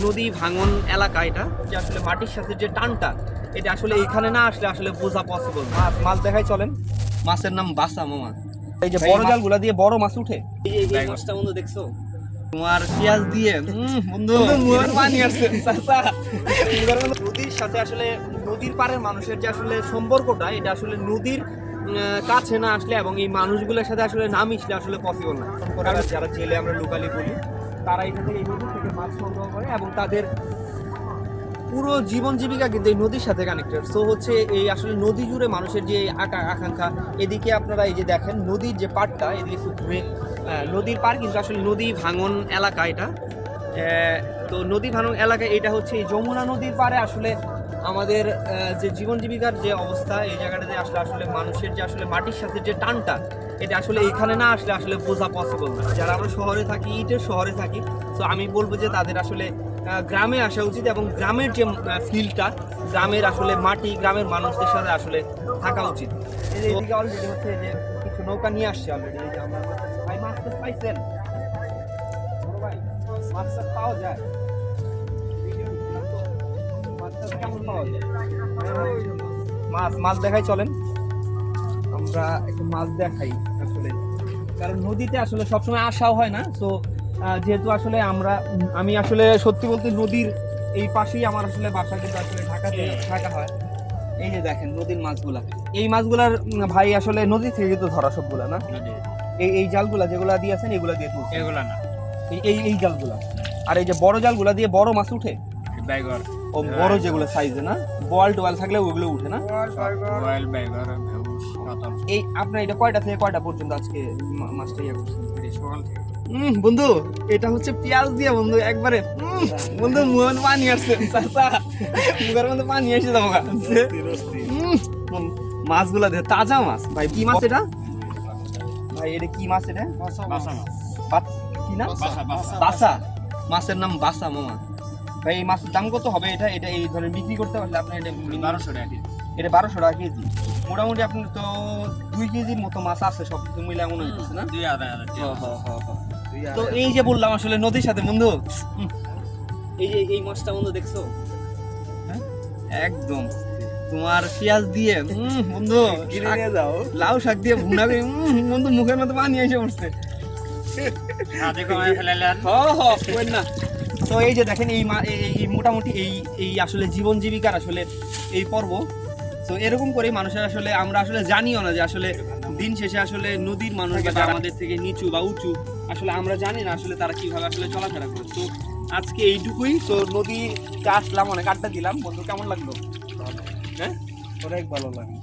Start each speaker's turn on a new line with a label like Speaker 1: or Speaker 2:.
Speaker 1: নদী ভাঙন এলাকা এটা যে আসলে মাটির সাথে যে টানটা এটা আসলে এখানে না আসলে আসলে বোঝা পসিবল। মাছ দেখাই চলেন। মাছের নাম বাসা মামা। এই যে বড় জালগুলা দিয়ে বড় মাছ উঠে। এই মাছটা বন্ধু দেখছো তোমার পেঁয়াজ দিয়ে বন্ধু পানি আসছে নদীর সাথে আসলে নদীর পাড়ের মানুষের যে আসলে সম্পর্কটা এটা আসলে নদীর কাছে না আসলে এবং এই মানুষগুলোর সাথে আসলে না মিশলে আসলে পসিবল না। যারা জেলে আমরা লোকালি বলি তারা এখান থেকে এই নদী থেকে মাছ সংগ্রহ করে এবং তাদের পুরো জীবন জীবিকা কিন্তু এই নদীর সাথে কানেক্টেড। সো হচ্ছে এই আসলে নদী জুড়ে মানুষের যে আকাঙ্ক্ষা, এদিকে আপনারা এই যে দেখেন নদীর যে পাড়টা এদিকে ঘুরে নদীর পাড় কিন্তু আসলে নদী ভাঙন এলাকা এটা। তো নদী ভাঙন এলাকা এটা হচ্ছে এই যমুনা নদীর পাড়ে আসলে আমাদের যে জীবন জীবিকার যে অবস্থা এই জায়গাটাতে আসলে আসলে মানুষের যে আসলে মাটির সাথে যে টানটা এটা আসলে এখানে না আসলে আসলে বোঝা পসিবল না। যারা আমরা শহরে থাকি, ইটের শহরে থাকি, তো আমি বলবো যে তাদের আসলে গ্রামে আসা উচিত এবং গ্রামের যে ফিলটা, গ্রামের আসলে মাটি, গ্রামের মানুষদের সাথে আসলে থাকা উচিত। এদিকে অলরেডি হচ্ছে যে কিছু নৌকা নিয়ে আসছে অলরেডি। এই যে আমরা ভাই মাছ পাইছেন ভাই, মাছ পাওয়া যায়, মাছ দেখাই চলেন। আমরা একটু মাছ দেখাই আসলে, কারণ নদীতে আসলে সবসময় আসাও হয় না। তো যেহেতু আসলে আমি আসলে সত্যি বলতে নদীর এই পাশেই আমার আসলে বাসা, কিন্তু আসলে ঢাকাতে থাকা হয়। এই যে দেখেন নদীর মাছগুলা, এই মাছগুলার ভাই আসলে নদী থেকে কিন্তু ধরা সবগুলা না। এই জালগুলা যেগুলা দিয়েছেন এগুলা দিয়ে তুলছে, এগুলা না, এই জালগুলা। আর এই যে বড় জালগুলা দিয়ে বড় মাছ উঠে, ও বড় যেগুলো সাইজে না, বোয়াল টোয়াল থাকলে ওগুলো উঠে না। এই আপনার এটা কয়টা থেকে কয়টা পর্যন্ত আজকে মাছটা ইয়ে করছেন? বন্ধু এটা হচ্ছে পেঁয়াজ দিয়ে বন্ধু একবারে বন্ধু মুখের পানি আসছে, মুখের মধ্যে পানি এসে যাবো। মাছগুলা দেখে তাজা মাছ ভাই। কি মাছ এটা ভাই? এটা কি মাছ? এটা কি না? বাসা। মাছের নাম বাসা মামা। ভাই এই মাছের দাম কত হবে? এটা এই ধরনের বিক্রি করতে পারলে আপনার এটা 1200 টাকা। এটা 1200 টাকা কেজি। মোটামুটি আপনার তো 2 কেজির মতো মাছ আছে সব কিছু মিলে মনে হচ্ছে না? তো এই যে বললাম আসলে নদীর সাথে বন্ধু, এই মাছটা বন্ধু দেখছো একদম তোমার পেঁয়াজ দিয়ে বন্ধু লাউ শাক দিয়ে ভুনা করে বন্ধু মুখের মধ্যে পানি এসে পড়ছে। তো এই যে দেখেন এই মোটামুটি এই আসলে জীবন জীবিকার আসলে এই পর্ব। তো এরকম করে মানুষের আসলে আমরা আসলে জানিও না যে আসলে দিন শেষে আসলে নদীর মানুষ যারা আমাদের থেকে নিচু বা উঁচু আসলে আমরা জানি না আসলে তারা কিভাবে আসলে চলাফেরা করে। তো আজকে এইটুকুই। তো নদীতে আসলাম, অনেক আড্ডা দিলাম। বন্ধু কেমন লাগলো? হ্যাঁ, অনেক ভালো লাগলো।